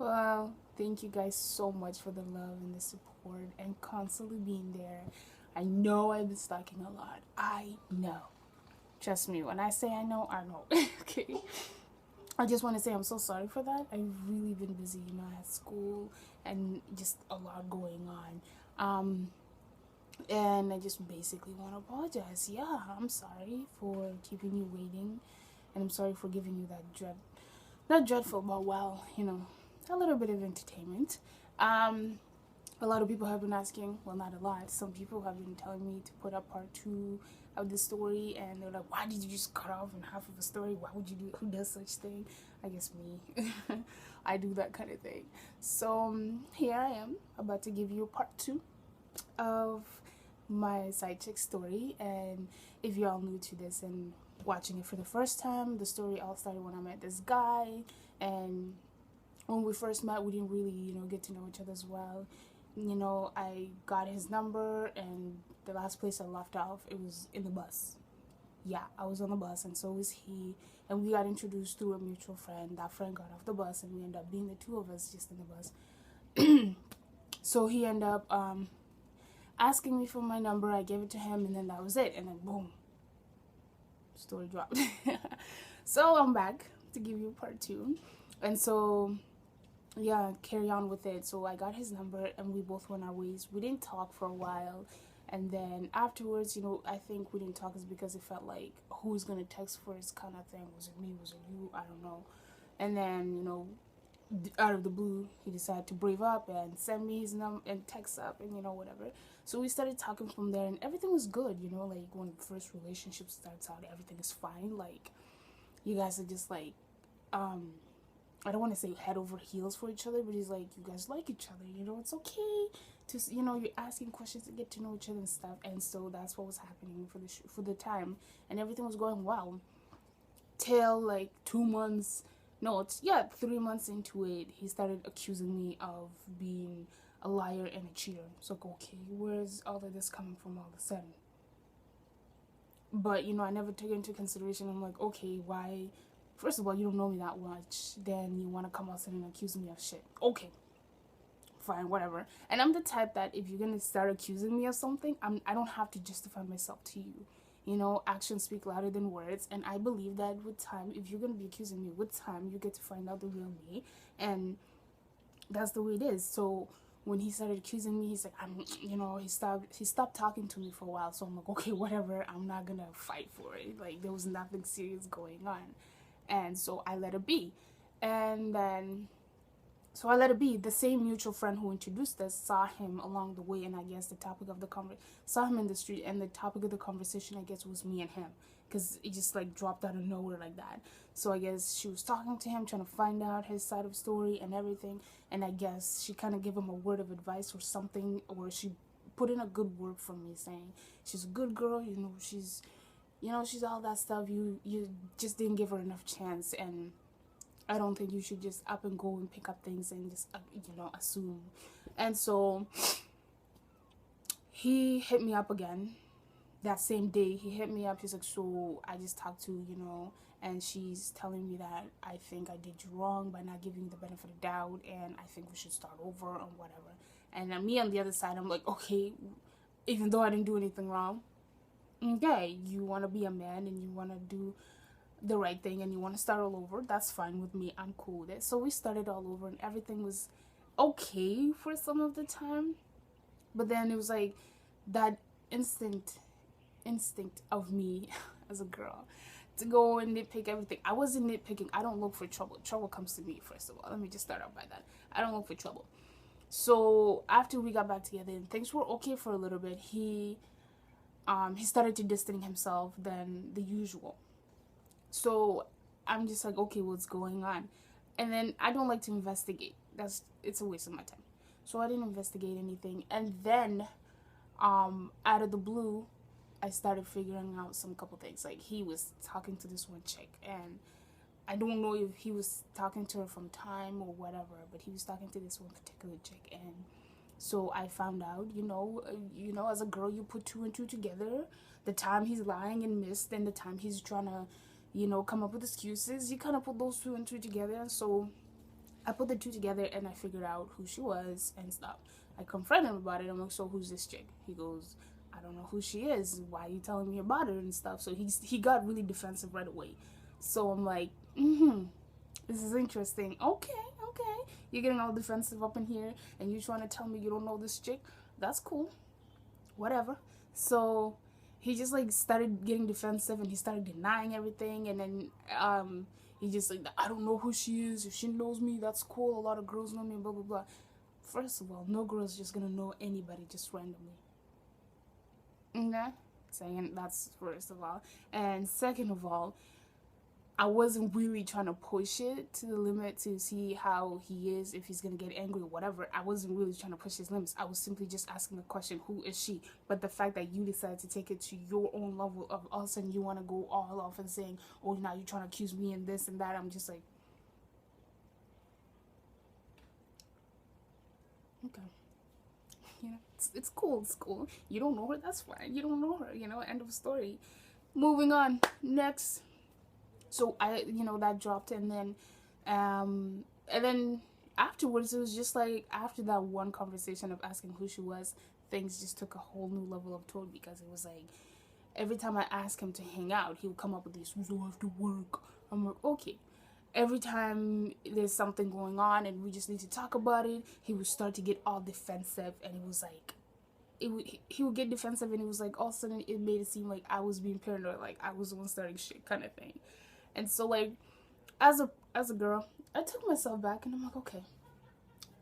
Well, thank you guys so much for the love and the support and constantly being there. I know I've been slacking a lot. I know. Trust me, when I say I know. Okay. I just want to say I'm so sorry for that. I've really been busy, I had school and just a lot going on. And I just basically want to apologize. Yeah, I'm sorry for keeping you waiting. And I'm sorry for giving you that not dreadful, but well, a little bit of entertainment. Um, a lot of people have been asking, well, not a lot, some people have been telling me to put up part two of the story, and they're like, why did you just cut off in half of a story? Why would you do, who does such thing? I guess me. I do that kind of thing. So here I am about to give you a part two of my side chick story. And if you're all new to this and watching it for the first time, the story all started when I met this guy. And when we first met, we didn't really, get to know each other as well. I got his number, and the last place I left off, it was in the bus. Yeah, I was on the bus, and so was he. And we got introduced through a mutual friend. That friend got off the bus, and we ended up being the two of us just in the bus. So he ended up asking me for my number. I gave it to him, and then that was it. And then boom, story dropped. So I'm back to give you part two. And so yeah, carry on with it. So I got his number, and we both went our ways. We didn't talk for a while, and then afterwards, I think we didn't talk is because it felt like, who's gonna text first kind of thing. Was it me? Was it you? I don't know. And then out of the blue, he decided to brave up and send me his number and text up, and whatever. So we started talking from there, and everything was good. Like when the first relationship starts out, everything is fine. Like you guys are just like I don't want to say head over heels for each other, but he's like, you guys like each other, it's okay to, you're asking questions to get to know each other and stuff. And so that's what was happening for the time, and everything was going well till like 2 months. No, it's, yeah, 3 months into it, he started accusing me of being a liar and a cheater. So okay, where's all of this coming from all of a sudden? But I never took into consideration. I'm like, okay, why? First of all, you don't know me that much. Then you want to come outside and accuse me of shit. Okay, fine, whatever. And I'm the type that if you're gonna start accusing me of something, I don't have to justify myself to you. Actions speak louder than words, and I believe that with time, if you're gonna be accusing me, with time you get to find out the real me, and that's the way it is. So when he started accusing me, he's like, he stopped talking to me for a while. So I'm like, okay, whatever, I'm not gonna fight for it. Like there was nothing serious going on. And so I let it be. And then so I let it be. The same mutual friend who introduced us saw him along the way, and I guess the topic of the saw him in the street, and the topic of the conversation, I guess, was me and him, because it just like dropped out of nowhere like that. So I guess she was talking to him, trying to find out his side of the story and everything, and I guess she kind of gave him a word of advice or something, or she put in a good word for me, saying she's a good girl, she's all that stuff. You just didn't give her enough chance, and I don't think you should just up and go and pick up things and just assume. And so he hit me up again that same day. He hit me up. He's like, so I just talked to and she's telling me that I think I did you wrong by not giving you the benefit of doubt, and I think we should start over or whatever. And then me on the other side, I'm like, okay, even though I didn't do anything wrong, okay, you want to be a man and you want to do the right thing and you want to start all over, that's fine with me. I'm cool with it. So we started all over, and everything was okay for some of the time, but then it was like that instinct of me as a girl to go and nitpick everything. I wasn't nitpicking. I don't look for trouble. Trouble comes to me, first of all. Let me just start out by that. I don't look for trouble. So after we got back together and things were okay for a little bit, he started to distance himself than the usual. So I'm just like, okay, what's going on? And then I don't like to investigate. It's a waste of my time. So I didn't investigate anything. And then out of the blue, I started figuring out some couple things. Like he was talking to this one chick, and I don't know if he was talking to her from time or whatever, but he was talking to this one particular chick. And so I found out, as a girl, you put two and two together. The time he's lying and missed, and the time he's trying to, come up with excuses, you kind of put those two and two together. And so I put the two together and I figured out who she was and stuff. I confronted him about it. I'm like, so who's this chick? He goes, I don't know who she is. Why are you telling me about her and stuff? So he got really defensive right away. So I'm like, this is interesting. Okay, okay. You're getting all defensive up in here and you're trying to tell me you don't know this chick. That's cool. Whatever. So he just like started getting defensive and he started denying everything, and then he just like, I don't know who she is. If she knows me, that's cool. A lot of girls know me, blah blah blah. First of all, no girl's just gonna know anybody just randomly. Okay? Saying that's first of all. And second of all, I wasn't really trying to push it to the limit to see how he is, if he's gonna get angry or whatever. I wasn't really trying to push his limits. I was simply just asking the question, who is she? But the fact that you decided to take it to your own level of all of a sudden you want to go all off and saying, oh, now you're trying to accuse me and this and that, I'm just like, okay. You know, it's cool, it's cool. You don't know her, that's fine. You don't know her, end of story. Moving on. Next. So that dropped, and then afterwards, it was just like, after that one conversation of asking who she was, things just took a whole new level of tone, because it was like, every time I asked him to hang out, he would come up with these, we don't have to work. I'm like, okay. Every time there's something going on and we just need to talk about it, he would start to get all defensive, and it was like, he would get defensive, and it was like, all of a sudden it made it seem like I was being paranoid, like I was the one starting shit kind of thing. And so like, as a girl, I took myself back and I'm like, okay,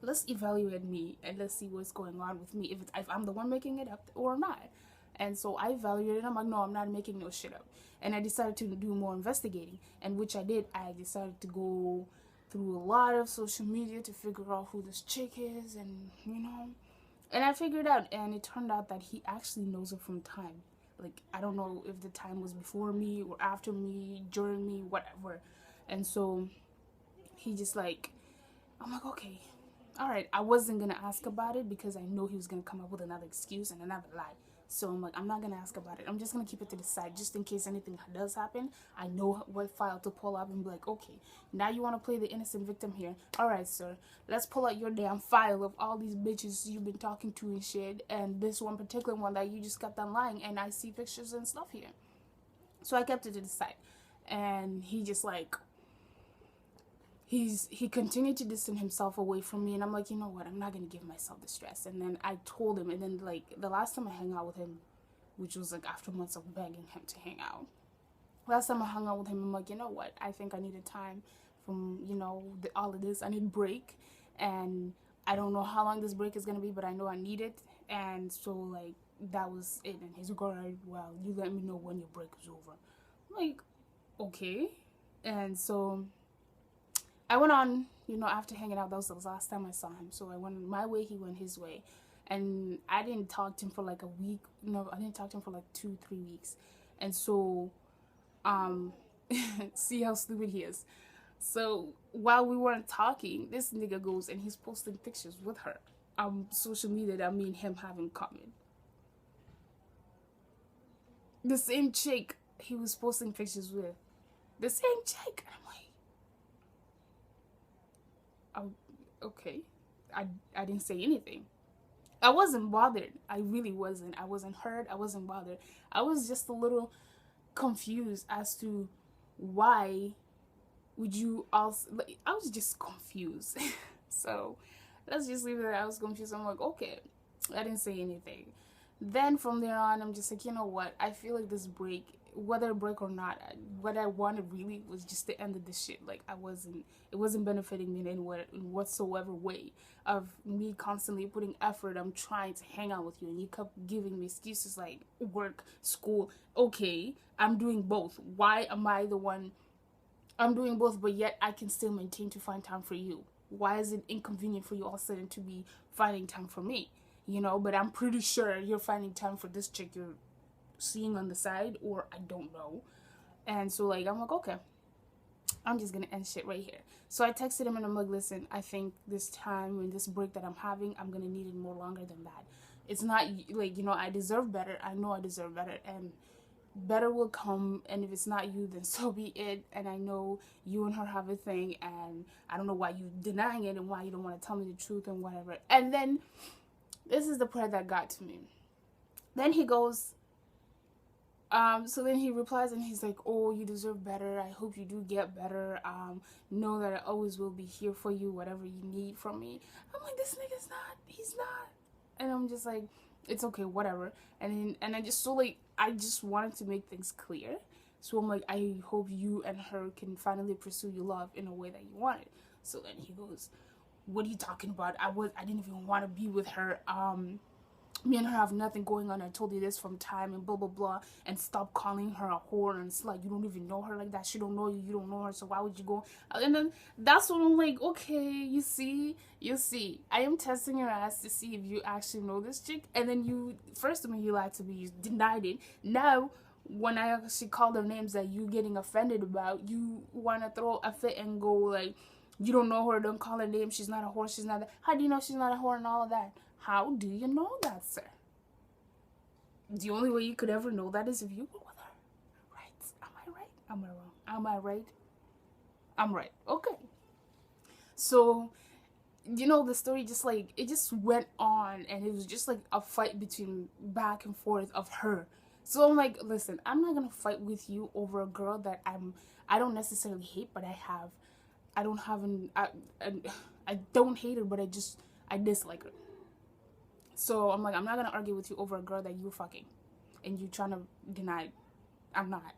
let's evaluate me and let's see what's going on with me, if I'm the one making it up or not. And so I evaluated. I'm like, no, I'm not making no shit up. And I decided to do more investigating, and which I did. I decided to go through a lot of social media to figure out who this chick is, and and I figured out, and it turned out that he actually knows her from time. Like, I don't know if the time was before me or after me, during me, whatever. And so he just like, I'm like, okay, all right. I wasn't going to ask about it because I know he was going to come up with another excuse and another lie. So I'm like, I'm not going to ask about it. I'm just going to keep it to the side just in case anything does happen. I know what file to pull up and be like, okay, now you want to play the innocent victim here. All right, sir, let's pull out your damn file of all these bitches you've been talking to and shit, and this one particular one that you just kept on lying, and I see pictures and stuff here. So I kept it to the side. And he just like, he continued to distance himself away from me, and I'm like, you know what, I'm not gonna give myself the stress. And then I told him, and then like the last time I hung out with him, which was like after months of begging him to hang out, last time I hung out with him, I'm like, you know what, I think I needed time from all of this. I need a break, and I don't know how long this break is gonna be, but I know I need it. And so like, that was it. And he's like, all right, well, you let me know when your break is over. I'm like, okay. And so I went on, after hanging out. That was the last time I saw him. So I went my way, he went his way. And I didn't talk to him for like a week. No, I didn't talk to him for like 2-3 weeks. And so, see how stupid he is. So while we weren't talking, this nigga goes and he's posting pictures with her on social media that me and him have in common. The same chick he was posting pictures with. The same chick. And I'm like, oh, okay. I didn't say anything. I wasn't bothered. I really wasn't. I wasn't hurt. I wasn't bothered. I was just a little confused as to why would you also, like, I was just confused. So let's just leave it there. I was confused. I'm like, okay. I didn't say anything. Then from there on, I'm just like, you know what? I feel like this break, whether a break or not, what I wanted really was just to end this shit. Like, it wasn't benefiting me in whatsoever way of me constantly putting effort. I'm trying to hang out with you, and you kept giving me excuses like work, school. Okay, I'm doing both. Why am I the one? I'm doing both, but yet I can still maintain to find time for you. Why is it inconvenient for you all of a sudden to be finding time for me? But I'm pretty sure you're finding time for this chick you're seeing on the side, or I don't know. And so like, I'm like, okay, I'm just gonna end shit right here. So I texted him and I'm like, listen, I think this time and this break that I'm having, I'm gonna need it more longer than that. It's not like, I deserve better. I know I deserve better, and better will come, and if it's not you, then so be it. And I know you and her have a thing, and I don't know why you denying it and why you don't want to tell me the truth and whatever. And then this is the part that got to me. Then he goes, so then he replies and he's like, oh, you deserve better. I hope you do get better. Know that I always will be here for you, whatever you need from me. I'm like, this nigga's not, he's not. And I'm just like, it's okay, whatever. And I just, so like, I just wanted to make things clear. So I'm like, I hope you and her can finally pursue your love in a way that you wanted. So then he goes, what are you talking about? I didn't even want to be with her. Me and her have nothing going on. I told you this from time and blah blah blah. And stop calling her a whore and it's like you don't even know her like that. She don't know you. You don't know her. So why would you go? And then that's when I'm like, okay, you see. I am testing your ass to see if you actually know this chick. And then you first of all you lied to me. You denied it. Now when I actually call her names that you getting offended about, you want to throw a fit and go like, you don't know her. Don't call her name. She's not a whore. She's not that. How do you know she's not a whore and all of that? How do you know that, sir? The only way you could ever know that is if you were with her. Right? Am I right? Am I wrong? Am I right? I'm right. Okay. So, the story just like, it just went on and it was just like a fight between back and forth of her. So I'm like, listen, I'm not going to fight with you over a girl that I don't necessarily hate, but I don't hate her, but I dislike her. So I'm like, I'm not gonna argue with you over a girl that you fucking, and you trying to deny it. I'm not.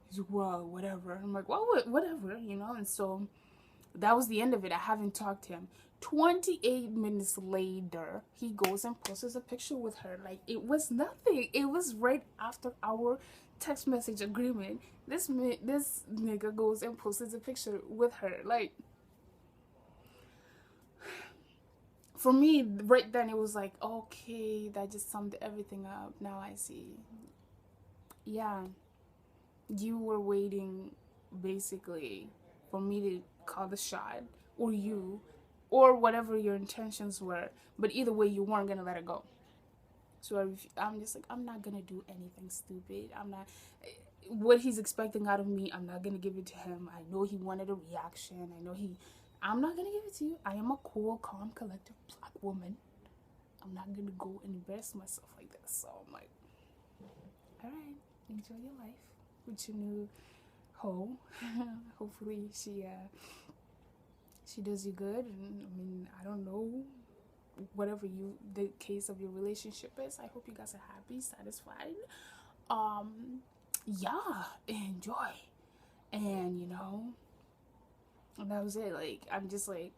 He's like, well, whatever. I'm like, well, whatever, And so that was the end of it. I haven't talked to him. 28 minutes later, he goes and posts a picture with her. Like it was nothing. It was right after our text message agreement. This nigga goes and posts a picture with her. Like, for me, right then, it was like, okay, that just summed everything up. Now I see. Yeah. You were waiting, basically, for me to call the shot, or whatever your intentions were. But either way, you weren't going to let it go. So I'm just like, I'm not going to do anything stupid. I'm not... What he's expecting out of me, I'm not going to give it to him. I know he wanted a reaction. I'm not gonna give it to you. I am a cool, calm, collective black woman. I'm not gonna go and embarrass myself like this. So I'm like, alright, enjoy your life with your new hoe. Hopefully she does you good. And I don't know, whatever the case of your relationship is. I hope you guys are happy, satisfied. Yeah, enjoy. And and that was it. Like, I'm just like,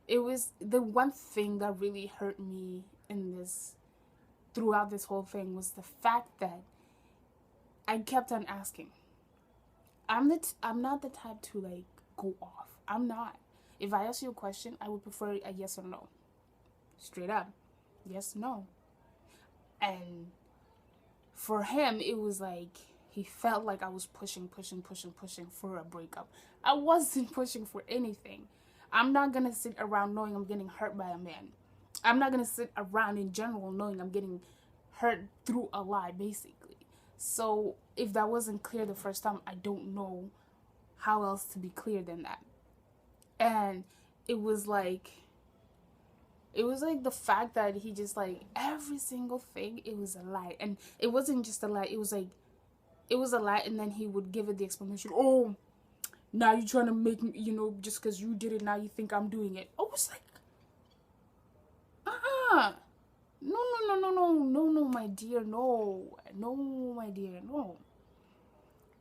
it was the one thing that really hurt me throughout this whole thing was the fact that I kept on asking. I'm not the type to like go off. I'm not. If I ask you a question, I would prefer a yes or no. Straight up. Yes, no. And for him, it was like, he felt like I was pushing for a breakup. I wasn't pushing for anything. I'm not going to sit around knowing I'm getting hurt by a man. I'm not going to sit around in general knowing I'm getting hurt through a lie, basically. So if that wasn't clear the first time, I don't know how else to be clear than that. And it was like the fact that he just like, every single thing, it was a lie. And it wasn't just a lie. It was like, it was a lie, and then he would give it the explanation. Oh, now you're trying to make me, just because you did it, now you think I'm doing it. I was like, no, my dear, no, my dear, no.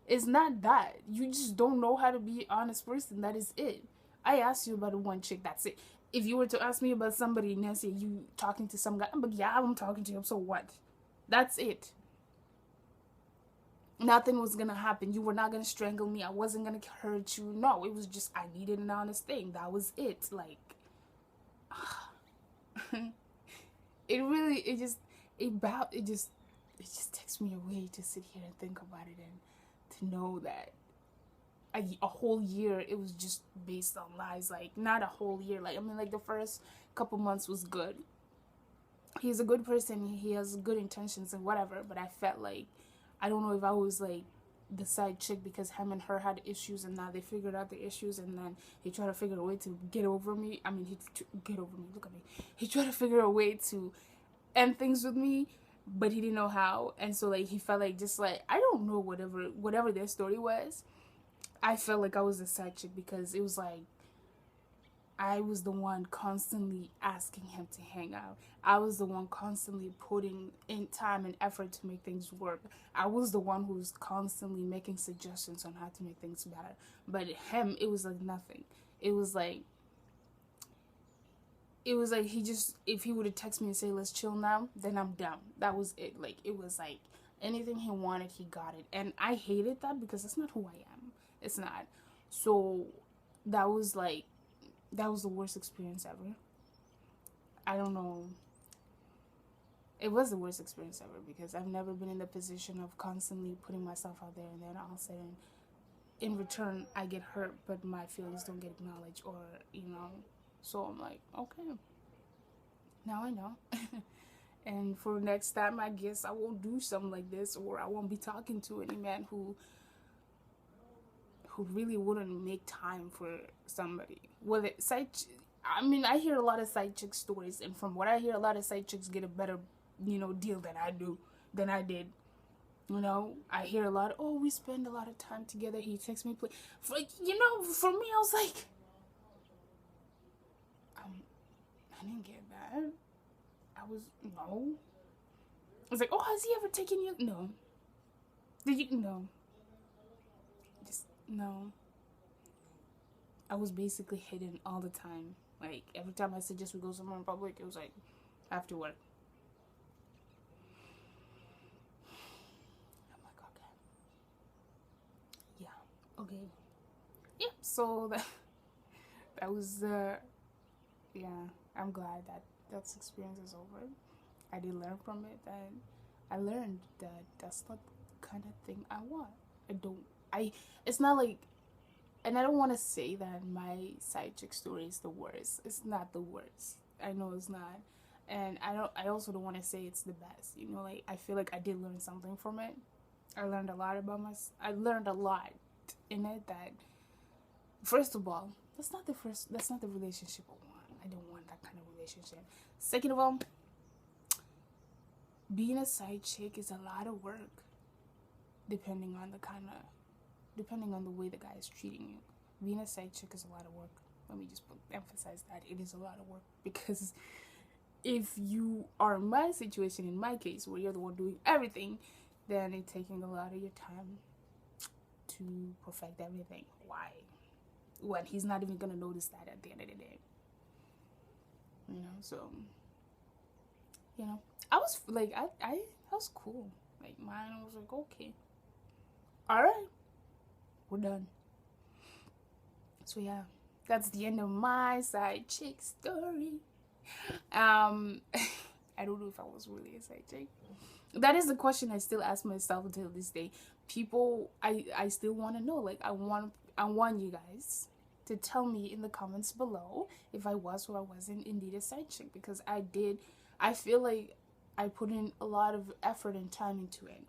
It's not that. You just don't know how to be an honest person. That is it. I asked you about one chick. That's it. If you were to ask me about somebody, Nancy, you talking to some guy, but yeah, I'm talking to him. So what? That's it. Nothing was gonna happen. You were not gonna strangle me. I wasn't gonna hurt you. No, it was just, I needed an honest thing. That was it. Like, it just takes me away to sit here and think about it, and to know that a whole year it was just based on lies. Like, not a whole year. Like, I mean, like, the first couple months was good. He's a good person. He has good intentions and whatever. But I felt like I don't know if I was like the side chick because him and her had issues, and now they figured out the issues, and then he tried to figure a way to get over me. I mean, get over me. Look at me. He tried to figure a way to end things with me, but he didn't know how, and so like he felt like, just like, I don't know, whatever their story was. I felt like I was the side chick because it was like I was the one constantly asking him to hang out. I was the one constantly putting in time and effort to make things work. I was the one who was constantly making suggestions on how to make things better. But him, it was like nothing. It was like he just, if he would have texted me and say let's chill now, then I'm down. That was it. Like, it was like anything he wanted, he got it. And I hated that because that's not who I am. It's not. So that was like, that was the worst experience ever. I don't know. It was the worst experience ever because I've never been in the position of constantly putting myself out there, and then all of a sudden, in return, I get hurt, but my feelings don't get acknowledged, or, you know. So I'm like, okay, now I know. And for next time, I guess I won't do something like this, or I won't be talking to any man who really wouldn't make time for somebody. Well, I mean, I hear a lot of side chick stories, and from what I hear, a lot of side chicks get a better, deal than I did. You know, I hear a lot, oh, we spend a lot of time together. He texts me, play. For me, I was like, I didn't get that. No. I was like, oh, has he ever taken you? No. Did you? No. Just, no. I was basically hidden all the time. Like, every time I suggest we go somewhere in public, it was like, after work. I'm like, okay. Yeah. Okay. Yeah. So that was, yeah. I'm glad that experience is over. I did learn from it, and I learned that that's not the kind of thing I want. It's not like, and I don't want to say that my side chick story is the worst. It's not the worst. I know it's not. And I also don't want to say it's the best. Like, I feel like I did learn something from it. I learned a lot about I learned a lot in it that, first of all, that's not the relationship I want. I don't want that kind of relationship. Second of all, being a side chick is a lot of work, depending on the way the guy is treating you. Being a side chick is a lot of work. Let me just emphasize that it is a lot of work, because if you are in my situation, in my case, where you're the one doing everything, then it's taking a lot of your time to perfect everything. Why? When he's not even gonna notice that at the end of the day. So I was like, I was cool. Like, mine was like, okay, all right, we're done. So yeah, that's the end of my side chick story. I don't know if I was really a side chick. That is the question I still ask myself until this day. People, I still want to know. Like, I want you guys to tell me in the comments below if I was or I wasn't indeed a side chick, because I feel like I put in a lot of effort and time into it,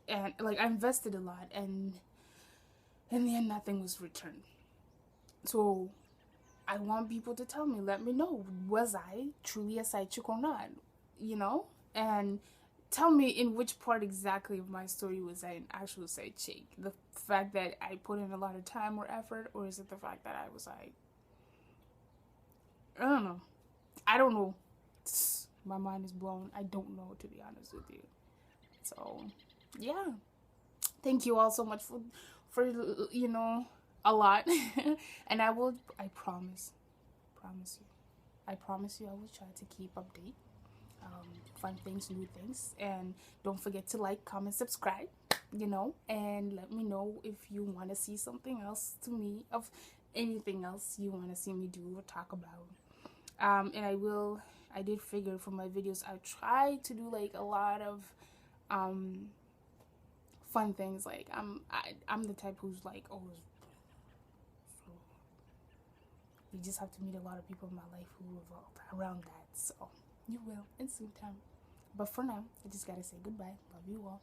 and like, I invested a lot, and in the end, nothing was returned. So I want people to tell me, let me know, was I truly a side chick or not? And tell me in which part exactly of my story was I an actual side chick. The fact that I put in a lot of time or effort, or is it the fact that I was like, I don't know. My mind is blown. I don't know, to be honest with you. So yeah, thank you all so much for a lot. And I promise you, I will try to keep update, fun things, new things, and don't forget to like, comment, subscribe, and let me know if you want to see something else to me, of anything else you want to see me do or talk about. And I did figure for my videos, I try to do like a lot of fun things. Like, I'm the type who's like always, so you just have to meet a lot of people in my life who revolve around that. So you will in some time. But for now, I just gotta say goodbye. Love you all.